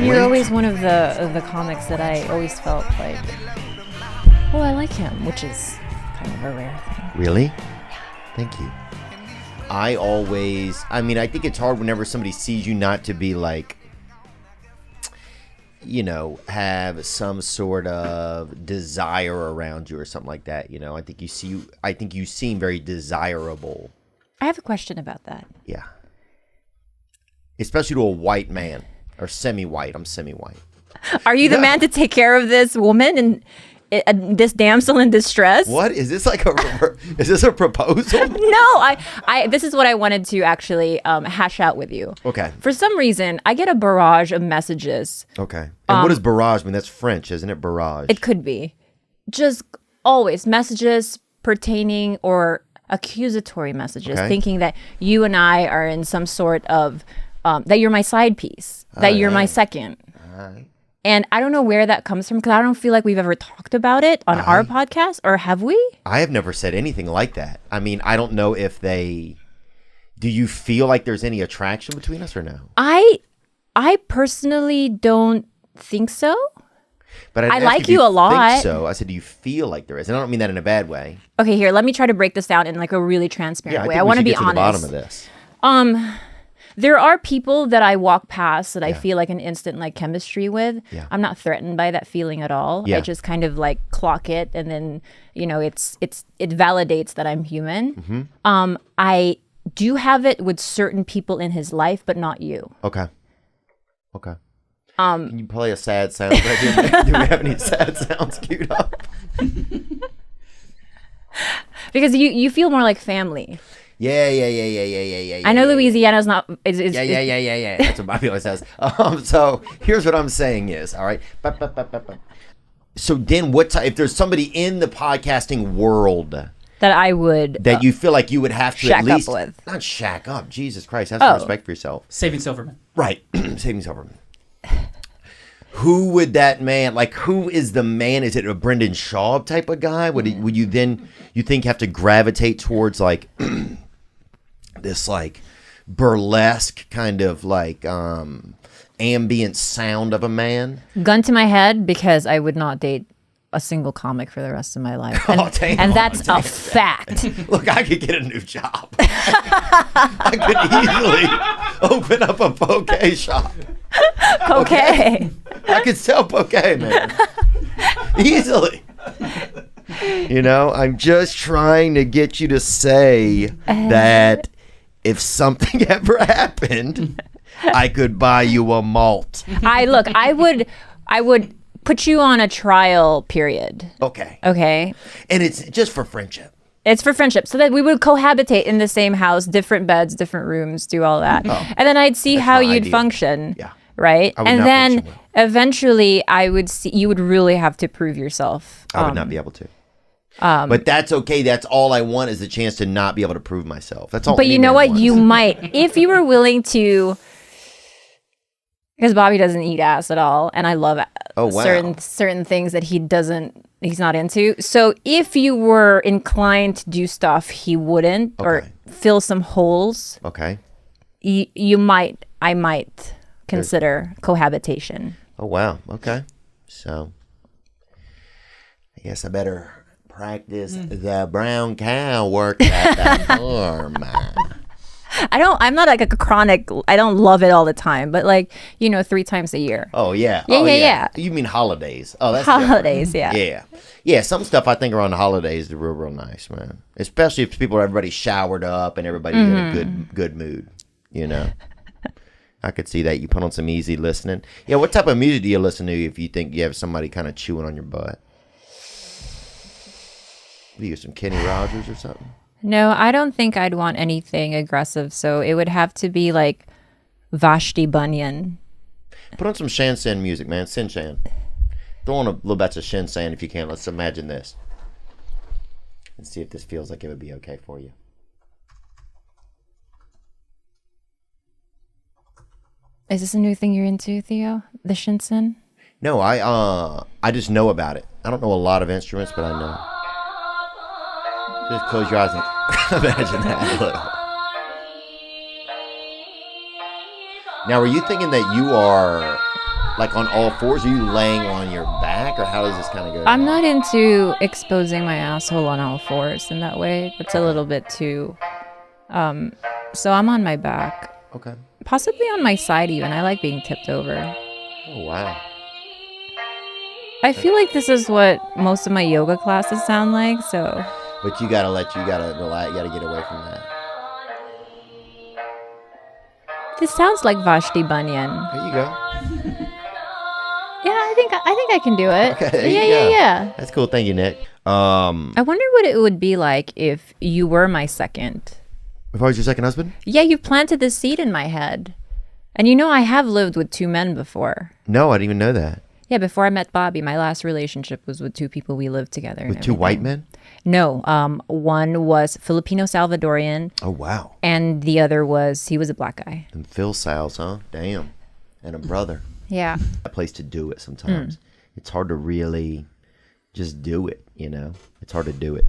You're always one of the comics that I always felt like, oh, I like him, which is kind of a rare thing. Really? Thank you. I think it's hard whenever somebody sees you not to be like, have some sort of desire around you or something like that. I think you seem very desirable. I have a question about that. Yeah. Especially to a white man or semi-white. I'm semi-white. Are you the man to take care of this woman and this damsel in distress? What is this is this a proposal? No, this is what I wanted to actually hash out with you. Okay. For some reason, I get a barrage of messages. Okay. And what does barrage mean? That's French, isn't it? Barrage. It could be. Just always messages pertaining or accusatory messages, thinking that you and I are in some sort of that you're my side piece, that you're my second. And I don't know where that comes from because I don't feel like we've ever talked about it on our podcast, or have we? I have never said anything like that. I mean, I don't know if do you feel like there's any attraction between us or no? I personally don't think so. But I like you a lot. Think so I said, do you feel like there is? And I don't mean that in a bad way. Okay, here, let me try to break this down in like a really transparent way. I want to be honest. To the bottom of this. There are people that I walk past that I feel like an instant like chemistry with. Yeah. I'm not threatened by that feeling at all. Yeah. I just kind of like clock it, and then it validates that I'm human. Mm-hmm. I do have it with certain people in his life, but not you. Okay. Can you play a sad sound? Do we have any sad sounds queued up? Because you feel more like family. Yeah. I know Louisiana's not. Yeah. That's what Bobby always says. So here's what I'm saying is, all right. So then, if there's somebody in the podcasting world that I would that you feel like you would have to shack at least up with, not shack up. Jesus Christ, have some respect for yourself. Saving Silverman, right? Saving Silverman. Who would that man, like, who is the man? Is it a Brendan Schaub type of guy? Would you then, you think, have to gravitate towards, like, this, like, burlesque kind of, like, ambient sound of a man? Gun to my head, because I would not date a single comic for the rest of my life. And that's a fact. Look, I could get a new job. I could easily open up a poke shop. Okay. I could sell poke, man. Easily. I'm just trying to get you to say that if something ever happened, I could buy you a malt. I would put you on a trial period. Okay. And it's just for friendship. It's for friendship, so that we would cohabitate in the same house, different beds, different rooms, do all that. And then I'd see how you'd function. Yeah. Right? And then eventually you would really have to prove yourself. I would not be able to. But that's okay. That's all I want, is the chance to not be able to prove myself. That's all. But you know what? Wants. You might, if you were willing to, because Bobby doesn't eat ass at all, and I love certain things that he's not into. So if you were inclined to do stuff he wouldn't, or fill some holes, I might consider cohabitation. Oh, wow. Okay. So I guess I better practice the brown cow work at the farm. I'm not like a chronic, I don't love it all the time, but 3 times a year. Oh, yeah. Yeah. You mean holidays. Oh, that's holidays, different. Yeah. Yeah, some stuff I think around the holidays is real nice, man. Especially if everybody's showered up and everybody's in a good mood, I could see that. You put on some easy listening. Yeah, what type of music do you listen to if you think you have somebody kind of chewing on your butt? Do you use some Kenny Rogers or something? No, I don't think I'd want anything aggressive, so it would have to be like Vashti Bunyan. Put on some Shan music, man. Shan. Throw on a little batch of Shan if you can. Let's imagine this. And see if this feels like it would be okay for you. Is this a new thing you're into, Theo? The Shinsen? No, I just know about it. I don't know a lot of instruments, but I know. Just close your eyes and imagine that a little. Now, are you thinking that you are Like on all fours? Are you laying on your back, or how does this kind of go? I'm not into exposing my asshole on all fours in that way. That's a little bit too. So I'm on my back. Okay. Possibly on my side even. I like being tipped over. Oh, wow. I feel like this is what most of my yoga classes sound like, so. But you gotta relax, you gotta get away from that. This sounds like Vashti Bunyan. There you go. Yeah, I think I can do it. Okay, Yeah. That's cool. Thank you, Nick. I wonder what it would be like if you were my second. If I was your second husband? Yeah, you planted the seed in my head. And you know I have lived with 2 men before. No, I didn't even know that. Yeah, before I met Bobby, my last relationship was with 2 people we lived together. With 2 white men? No, one was Filipino Salvadorian. Oh, wow. And the other he was a black guy. And Phil Sal's, huh? Damn. And a brother. Yeah. A place to do it sometimes. It's hard to really just do it, you know? It's hard to do it.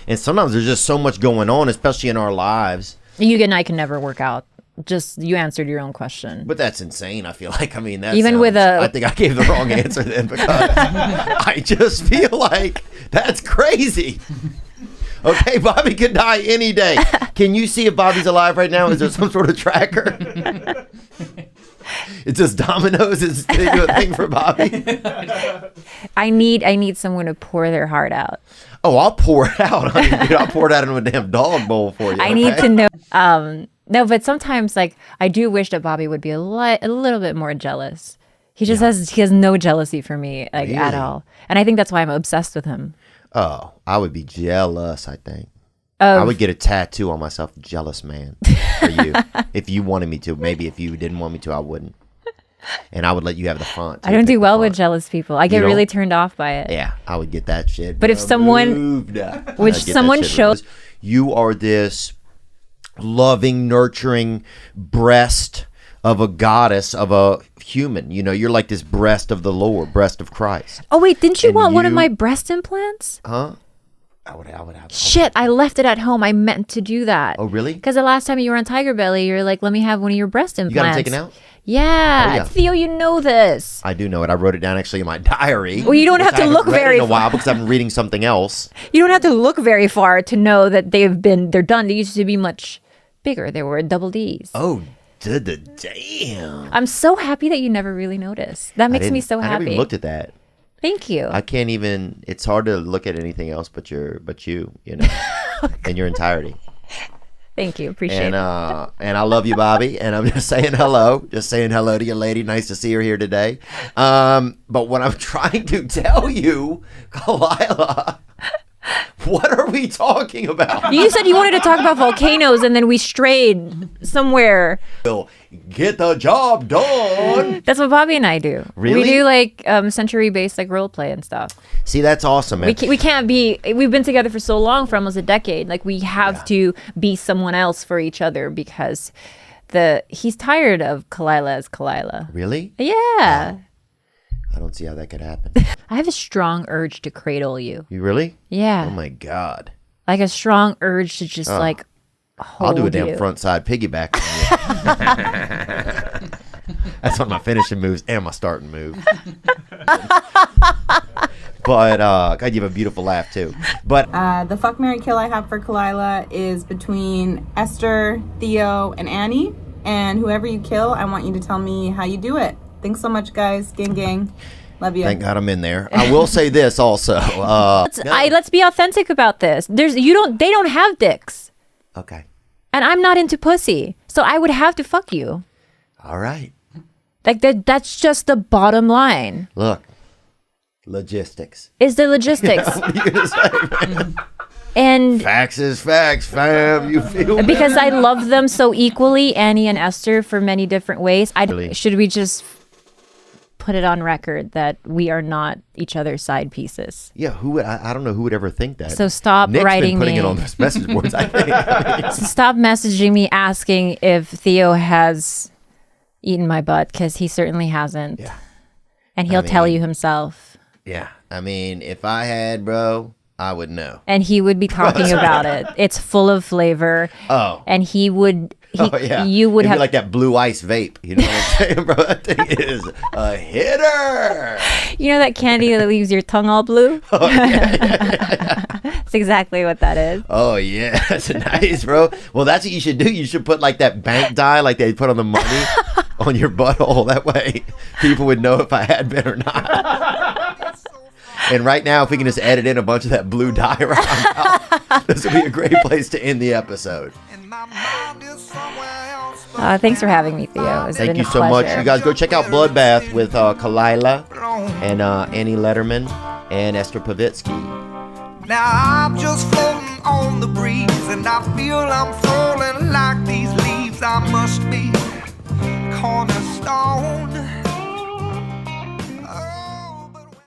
And sometimes there's just so much going on, especially in our lives. You and I can never work out. Just, you answered your own question. But that's insane, I feel like. I mean, that's I think I gave the wrong answer then, because I just feel like that's crazy. Okay, Bobby could die any day. Can you see if Bobby's alive right now? Is there some sort of tracker? It's just Domino's is do a thing for Bobby. I need someone to pour their heart out. Oh, I'll pour it out. I mean, dude, I'll pour it out in a damn dog bowl for you. I need to know. No, but sometimes like I do wish that Bobby would be a little bit more jealous. He just has no jealousy for me like at all, and I think that's why I'm obsessed with him. Oh, I would be jealous. I think I would get a tattoo on myself, jealous man, for you. If you wanted me to. Maybe if you didn't want me to, I wouldn't. And I would let you have the font. I don't do well with jealous people. I get really turned off by it. Yeah, I would get that shit. But if someone shows you are this loving, nurturing breast of a goddess, of a human, you know, you're like this breast of the Lord, breast of Christ. Oh wait, didn't you want one of my breast implants? Huh? I would have. Shit, I left it at home. I meant to do that. Oh really? Because the last time you were on Tiger Belly, you're like, let me have one of your breast implants. You got it taken out? Yeah. Theo, you know this. I do know it. I wrote it down actually in my diary. Well, you don't have to look very far. In a while because I'm reading something else. You don't have to look very far to know that they're done. They used to be much bigger. They were double D's. Oh, damn. I'm so happy that you never really noticed. That makes me so happy. I never even looked at that. Thank you. I can't even. It's hard to look at anything else but you know, in your entirety. Thank you. Appreciate it. And I love you, Bobby. And I'm just saying hello to your lady. Nice to see her here today. But what I'm trying to tell you, Kalila, what are we talking about? You said you wanted to talk about volcanoes, and then we strayed somewhere. Get the job done. That's what Bobby and I do. Really? We do like century-based like role play and stuff. See, that's awesome, man. We can't be. We've been together for so long, for almost a decade. Like we have to be someone else for each other because he's tired of Kalila as Kalila. Really? Yeah. I don't see how that could happen. I have a strong urge to cradle you. You really? Yeah. Oh my God. Like a strong urge to just like hold I'll do a damn you. front side piggyback. That's one of my finishing moves and my starting move. But God, you have a beautiful laugh too. But the fuck, marry, kill I have for Kalila is between Esther, Theo, and Annie. And whoever you kill, I want you to tell me how you do it. Thanks so much, guys. Gang, gang. Love you. Thank God I'm in there. I will say this also. Let's be authentic about this. They don't have dicks. Okay. And I'm not into pussy. So I would have to fuck you. All right. Like that's just the bottom line. Look. Logistics. Is the logistics. What are you gonna say, man? And facts is facts, fam. You feel me? Because I love them so equally, Annie and Esther, for many different ways. Should we just put it on record that we are not each other's side pieces? Yeah, who would? I don't know who would ever think that. So stop Nick's writing been putting me. it on those message boards. I think. So stop messaging me asking if Theo has eaten my butt, because he certainly hasn't. Yeah. And he'll tell you himself. Yeah, I mean, if I had, bro, I would know. And he would be talking about it. It's full of flavor. Oh. And he would you would It'd have be like that blue ice vape. You know what I'm saying, bro? That thing is a hitter. You know that candy that leaves your tongue all blue? Oh, That's exactly what that is. Oh yeah, that's nice, bro. Well, that's what you should do. You should put like that bank dye, like they put on the money, on your butthole. That way, people would know if I had been or not. And right now, if we can just edit in a bunch of that blue dye around, this would be a great place to end the episode. Thanks for having me, Theo. Thank you so much. You guys go check out Bloodbath with Kalila and Annie Letterman and Esther Pavitsky. Now I'm just floating on the breeze, and I feel I'm falling like these leaves. I must be cornerstone.